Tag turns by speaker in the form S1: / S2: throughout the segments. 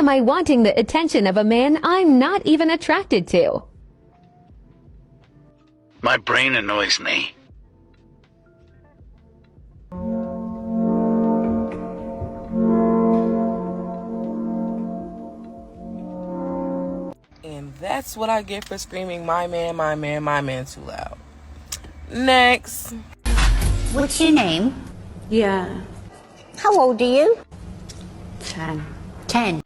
S1: am I wanting the attention of a man I'm not even attracted to?
S2: My brain annoys me.
S3: And that's what I get for screaming, my man, my man, my man too loud. Next.
S4: What's your name?
S5: Yeah.
S4: How old are you?
S5: 10.
S4: 10.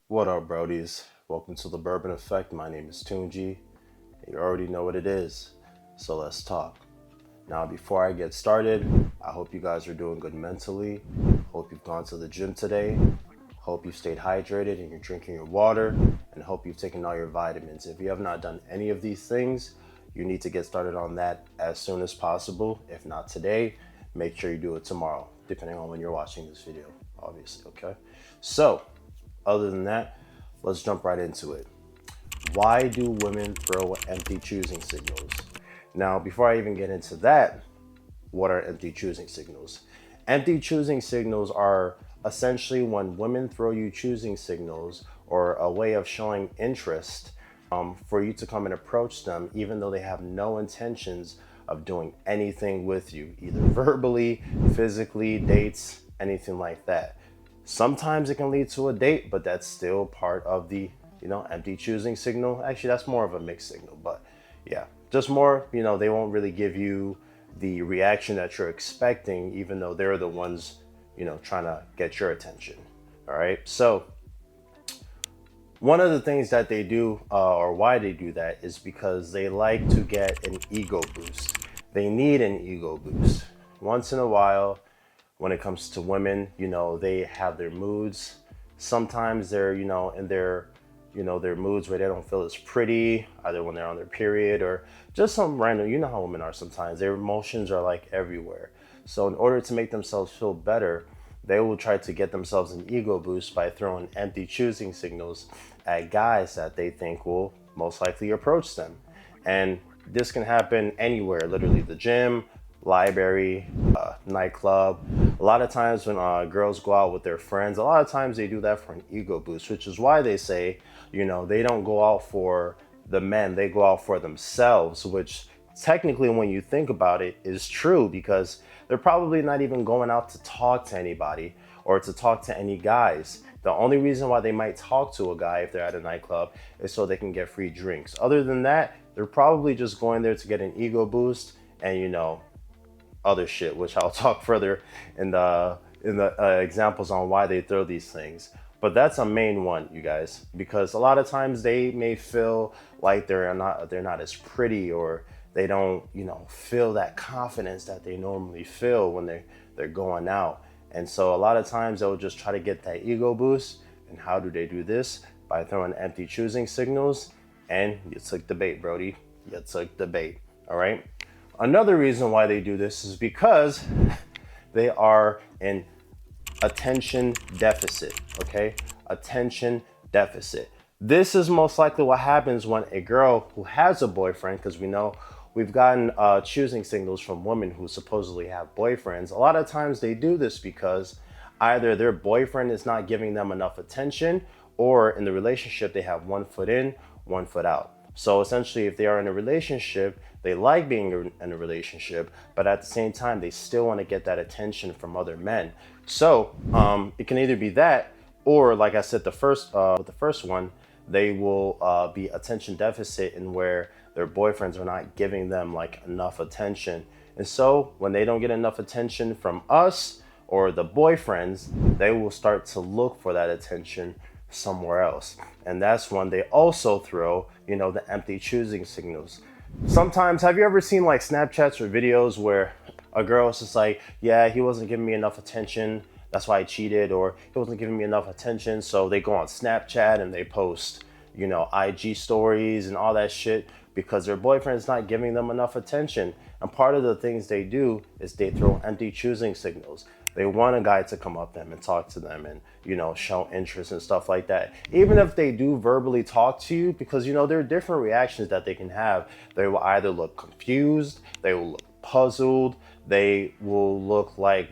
S6: What up, Brodies? Welcome to the Bourbon Effect. My name is Tunji. You already know what it is, so let's talk. Now, before I get started, I hope you guys are doing good mentally. Hope you've gone to the gym today. Hope you stayed hydrated and you're drinking your water, and hope you've taken all your vitamins. If you have not done any of these things, you need to get started on that as soon as possible. If not today, make sure you do it tomorrow, depending on when you're watching this video, obviously, okay? So, other than that, let's jump right into it. Why do women throw empty choosing signals? Now, before I even get into that, what are empty choosing signals? Empty choosing signals are essentially when women throw you choosing signals or a way of showing interest for you to come and approach them, even though they have no intentions of doing anything with you, either verbally, physically, dates, anything like that. Sometimes it can lead to a date, but that's still part of the, empty choosing signal. Actually, that's more of a mixed signal, but yeah, just more, they won't really give you the reaction that you're expecting, even though they're the ones, trying to get your attention. All right. So one of the things that they do or why they do that is because they like to get an ego boost. They need an ego boost. Once in a while, when it comes to women, they have their moods. Sometimes they're, in their moods where they don't feel as pretty, either when they're on their period or just some random, how women are sometimes. Their emotions are like everywhere. So in order to make themselves feel better, they will try to get themselves an ego boost by throwing empty choosing signals at guys that they think will most likely approach them. And this can happen anywhere, literally the gym, library, nightclub. A lot of times when girls go out with their friends, a lot of times they do that for an ego boost, which is why they say, they don't go out for the men, they go out for themselves, which technically when you think about it is true, because they're probably not even going out to talk to anybody or to talk to any guys. The only reason why they might talk to a guy if they're at a nightclub is so they can get free drinks. Other than that, they're probably just going there to get an ego boost and, other shit, which I'll talk further in the examples on why they throw these things. But that's a main one, you guys, because a lot of times they may feel like they're not as pretty, or they don't, feel that confidence that they normally feel when they're going out. And so a lot of times they'll just try to get that ego boost. And how do they do this? By throwing empty choosing signals. And you took the bait, Brody. You took the bait. All right. Another reason why they do this is because they are in attention deficit, okay? Attention deficit. This is most likely what happens when a girl who has a boyfriend, because we know we've gotten choosing signals from women who supposedly have boyfriends. A lot of times they do this because either their boyfriend is not giving them enough attention, or in the relationship they have one foot in, one foot out. So essentially, if they are in a relationship, they like being in a relationship, but at the same time, they still want to get that attention from other men. So it can either be that, or like I said, with the first one, they will be attention deficit, in where their boyfriends are not giving them like enough attention. And so when they don't get enough attention from us or the boyfriends, they will start to look for that attention somewhere else. And that's when they also throw, the empty choosing signals. Sometimes, have you ever seen like Snapchats or videos where a girl is just like, yeah, he wasn't giving me enough attention, that's why I cheated, or he wasn't giving me enough attention, so they go on Snapchat and they post, IG stories and all that shit because their boyfriend's not giving them enough attention. And part of the things they do is they throw empty choosing signals. They want a guy to come up to them and talk to them and, show interest and stuff like that. Even if they do verbally talk to you, because, there are different reactions that they can have. They will either look confused, they will look puzzled. They will look like,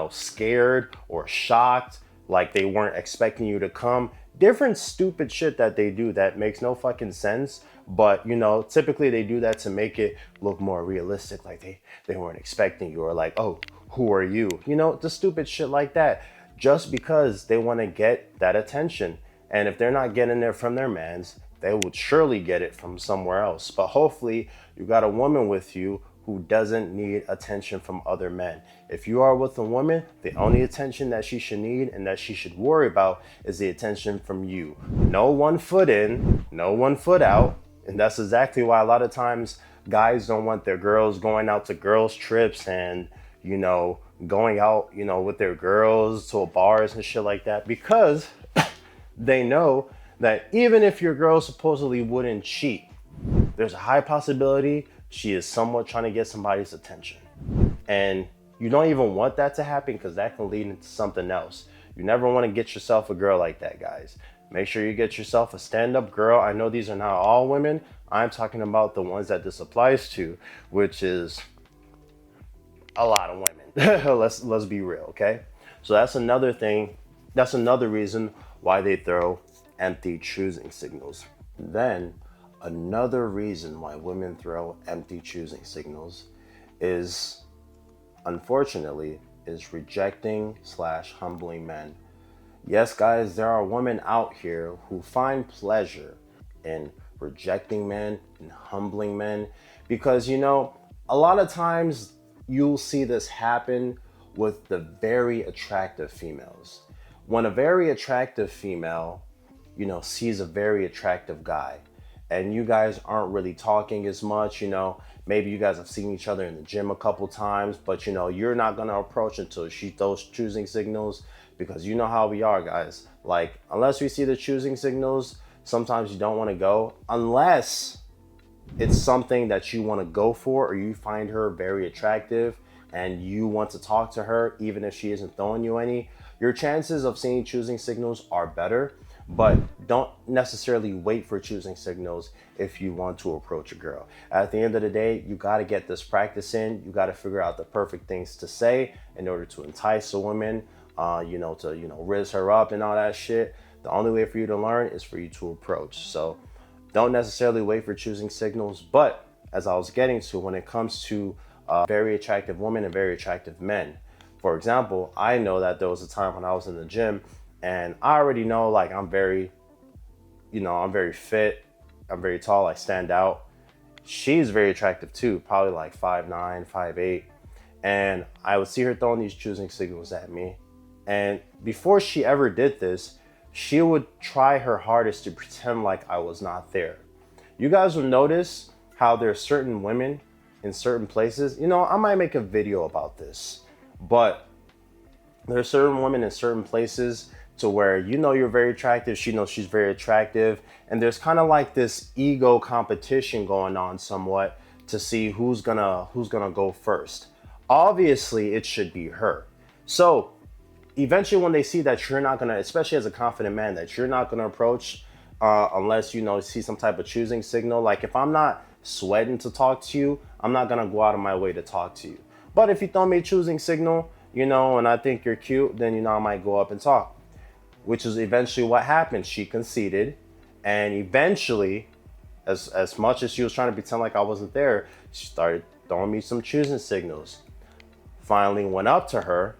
S6: scared or shocked, like they weren't expecting you to come. Different stupid shit that they do that makes no fucking sense. But, typically they do that to make it look more realistic, like they weren't expecting you, or like, oh, who are you? The stupid shit like that, just because they want to get that attention. And if they're not getting it from their mans, they would surely get it from somewhere else. But hopefully you got a woman with you who doesn't need attention from other men. If you are with a woman, the only attention that she should need and that she should worry about is the attention from you. No one foot in, no one foot out. And that's exactly why a lot of times guys don't want their girls going out to girls trips and, going out, with their girls to bars and shit like that, because they know that even if your girl supposedly wouldn't cheat, there's a high possibility she is somewhat trying to get somebody's attention. And you don't even want that to happen, because that can lead into something else. You never want to get yourself a girl like that, guys. Make sure you get yourself a stand-up girl. I know these are not all women. I'm talking about the ones that this applies to, which is a lot of women. let's be real, okay? So that's another thing. That's another reason why they throw empty choosing signals. Then another reason why women throw empty choosing signals is, unfortunately, is rejecting / humbling men. Yes, guys, there are women out here who find pleasure in rejecting men and humbling men, because, a lot of times you'll see this happen with the very attractive females. When a very attractive female, sees a very attractive guy, and you guys aren't really talking as much, maybe you guys have seen each other in the gym a couple times, but you're not gonna approach until she throws choosing signals, because you know how we are, guys. Like, unless we see the choosing signals, sometimes you don't want to go, unless it's something that you want to go for, or you find her very attractive and you want to talk to her even if she isn't throwing you any. Your chances of seeing choosing signals are better, but don't necessarily wait for choosing signals if you want to approach a girl. At the end of the day, you got to get this practice in. You got to figure out the perfect things to say in order to entice a woman, to riz her up and all that shit. The only way for you to learn is for you to approach. So don't necessarily wait for choosing signals. But as I was getting to, when it comes to very attractive women and very attractive men, for example, I know that there was a time when I was in the gym, and I already know, like, I'm very fit, I'm very tall, I stand out. She's very attractive too, probably like 5'9", 5'8". And I would see her throwing these choosing signals at me. And before she ever did this, she would try her hardest to pretend like I was not there. You guys will notice how there are certain women in certain places. I might make a video about this, but there are certain women in certain places to where you're very attractive, she knows she's very attractive, and there's kind of like this ego competition going on somewhat to see who's gonna go first. Obviously, it should be her. So eventually, when they see that you're not gonna, especially as a confident man, that you're not gonna approach unless see some type of choosing signal. Like, if I'm not sweating to talk to you, I'm not gonna go out of my way to talk to you. But if you throw me a choosing signal, and I think you're cute, then I might go up and talk. Which is eventually what happened. She conceded, and eventually, as much as she was trying to pretend like I wasn't there, she started throwing me some choosing signals. Finally went up to her,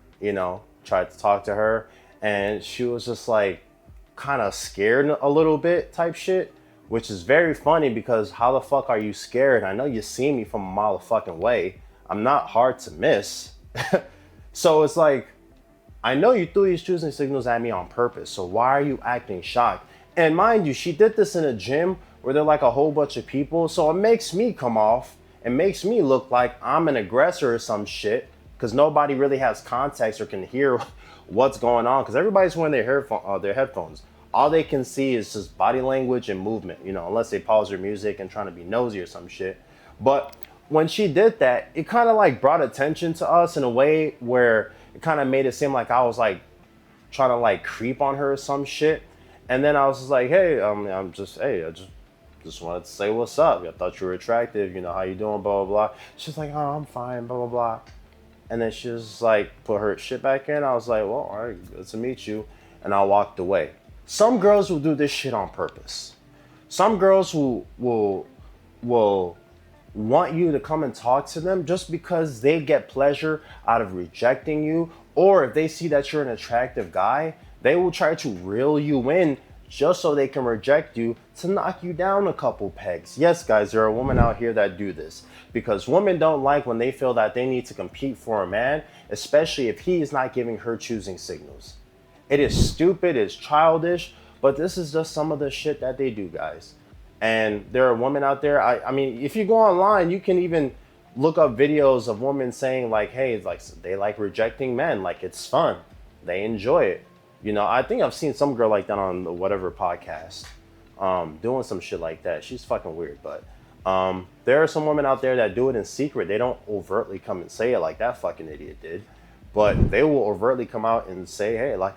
S6: tried to talk to her, and she was just like kind of scared a little bit type shit, which is very funny, because how the fuck are you scared? I know you see me from a mile of fucking way. I'm not hard to miss. So it's like, I know you threw these choosing signals at me on purpose, so why are you acting shocked? And mind you, she did this in a gym where there are like a whole bunch of people, so it makes me come off and makes me look like I'm an aggressor or some shit, because nobody really has context or can hear what's going on, because everybody's wearing their headphones. All they can see is just body language and movement, unless they pause their music and trying to be nosy or some shit. But when she did that, it kind of like brought attention to us in a way where it kind of made it seem like I was like trying to like creep on her or some shit. And then I was just like, hey, I just just wanted to say what's up. I thought you were attractive. You know, how you doing? Blah, blah, blah. She's like, oh, I'm fine, blah, blah, blah. And then she was like, put her shit back in. I was like, well, all right, good to meet you. And I walked away. Some girls will do this shit on purpose. Some girls will want you to come and talk to them just because they get pleasure out of rejecting you. Or if they see that you're an attractive guy, they will try to reel you in just so they can reject you to knock you down a couple pegs. Yes, guys, there are women out here that do this because women don't like when they feel that they need to compete for a man, especially if he is not giving her choosing signals. It is stupid, it's childish, but this is just some of the shit that they do, guys. And there are women out there, I mean, if you go online, you can even look up videos of women saying like, hey, it's like they like rejecting men, like it's fun. They enjoy it. You know, I think I've seen some girl like that on the whatever podcast, doing some shit like that. She's fucking weird, but there are some women out there that do it in secret. They don't overtly come and say it like that fucking idiot did, but they will overtly come out and say, hey, like,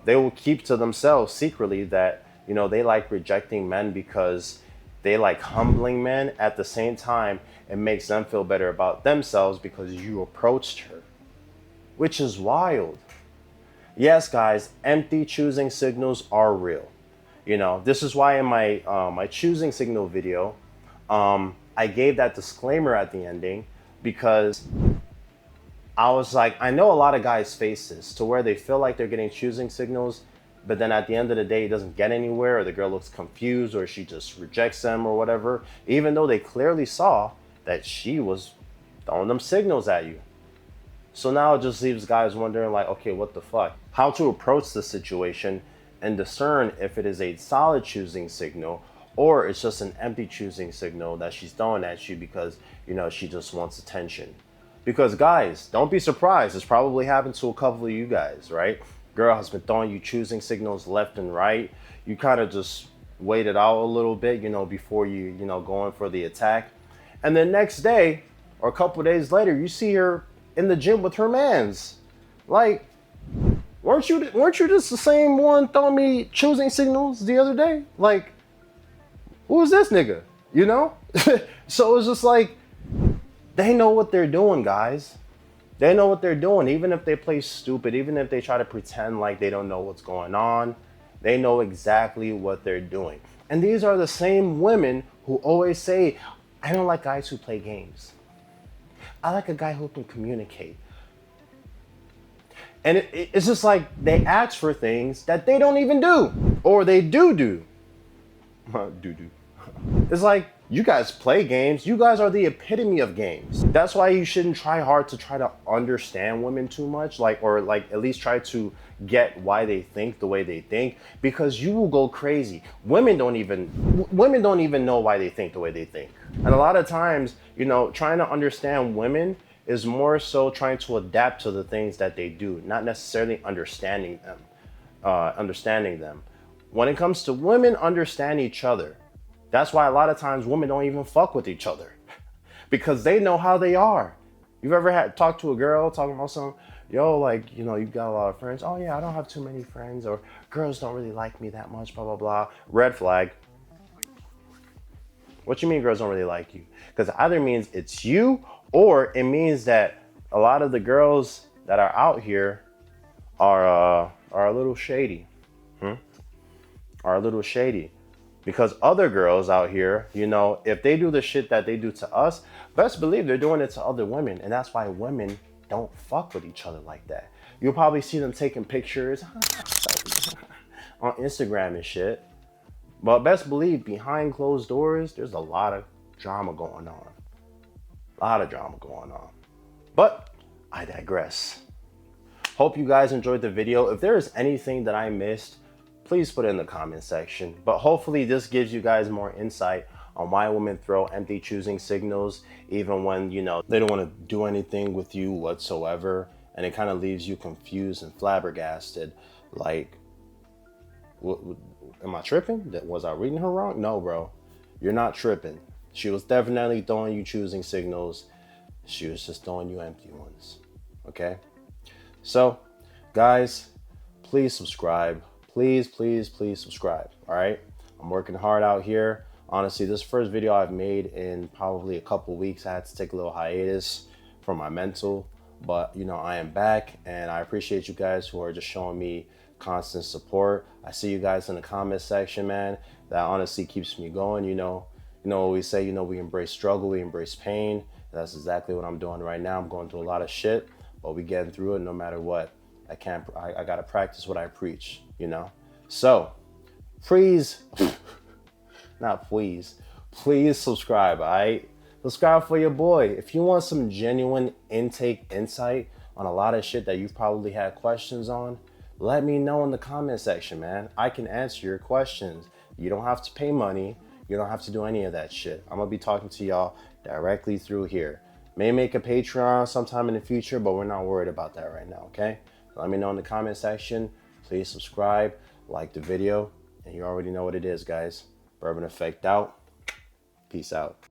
S6: they will keep to themselves secretly that, you know, they like rejecting men because they like humbling men. At the same time, it makes them feel better about themselves because you approached her, which is wild. Yes, guys, empty choosing signals are real. You know, this is why in my my choosing signal video, I gave that disclaimer at the ending because I was like, I know a lot of guys face this to where they feel like they're getting choosing signals, but then at the end of the day, it doesn't get anywhere, or the girl looks confused, or she just rejects them or whatever, even though they clearly saw that she was throwing them signals at you. So now it just leaves guys wondering like, okay, what the fuck? How to approach the situation and discern if it is a solid choosing signal or it's just an empty choosing signal that she's throwing at you because, you know, she just wants attention. Because guys, don't be surprised. It's probably happened to a couple of you guys, right? Girl has been throwing you choosing signals left and right. You kind of just wait it out a little bit, you know, before you know, going for the attack. And then next day or a couple of days later, you see her in the gym with her mans. Like, weren't you just the same one throwing me choosing signals the other day? Like, who was this nigga? You know? So it's just like, they know what they're doing, guys. They know what they're doing. Even if they play stupid, even if they try to pretend like they don't know what's going on, they know exactly what they're doing. And these are the same women who always say, I don't like guys who play games. I like a guy who can communicate. And it's just like they ask for things that they don't even do. Or they do. It's like, you guys play games. You guys are the epitome of games. That's why you shouldn't try hard to try to understand women too much, or at least try to get why they think the way they think, because you will go crazy. Women don't even know why they think the way they think. And a lot of times, you know, trying to understand women is more so trying to adapt to the things that they do, not necessarily understanding them. When it comes to women understand each other, that's why a lot of times women don't even fuck with each other because they know how they are. You've ever talked to a girl talking about something, yo, like, you know, you've got a lot of friends. Oh yeah, I don't have too many friends, or girls don't really like me that much, blah, blah, blah. Red flag. What you mean girls don't really like you? Because it either means it's you or it means that a lot of the girls that are out here are a little shady. Are a little shady. Because other girls out here, you know, if they do the shit that they do to us, best believe they're doing it to other women. And that's why women don't fuck with each other like that. You'll probably see them taking pictures on Instagram and shit. But best believe behind closed doors, there's a lot of drama going on. But I digress. Hope you guys enjoyed the video. If there is anything that I missed, please put it in the comment section. But hopefully this gives you guys more insight on why women throw empty choosing signals, even when, you know, they don't want to do anything with you whatsoever. And it kind of leaves you confused and flabbergasted. Like, am I tripping? Was I reading her wrong? No, bro, you're not tripping. She was definitely throwing you choosing signals. She was just throwing you empty ones. Okay? So, guys, please subscribe. Please subscribe, all right? I'm working hard out here. Honestly, this first video I've made in probably a couple weeks. I had to take a little hiatus for my mental, but you know, I am back and I appreciate you guys who are just showing me constant support. I see you guys in the comment section, man. That honestly keeps me going. You know what we say, we embrace struggle, we embrace pain. That's exactly what I'm doing right now. I'm going through a lot of shit, but we getting through it no matter what. I gotta practice what I preach, So please, not please subscribe, all right? Subscribe for your boy. If you want some genuine insight on a lot of shit that you've probably had questions on, let me know in the comment section, man. I can answer your questions. You don't have to pay money. You don't have to do any of that shit. I'm gonna be talking to y'all directly through here. May make a Patreon sometime in the future, but we're not worried about that right now, okay? Let me know in the comment section. Please subscribe, like the video, and you already know what it is, guys. Bourbon Effect out. Peace out.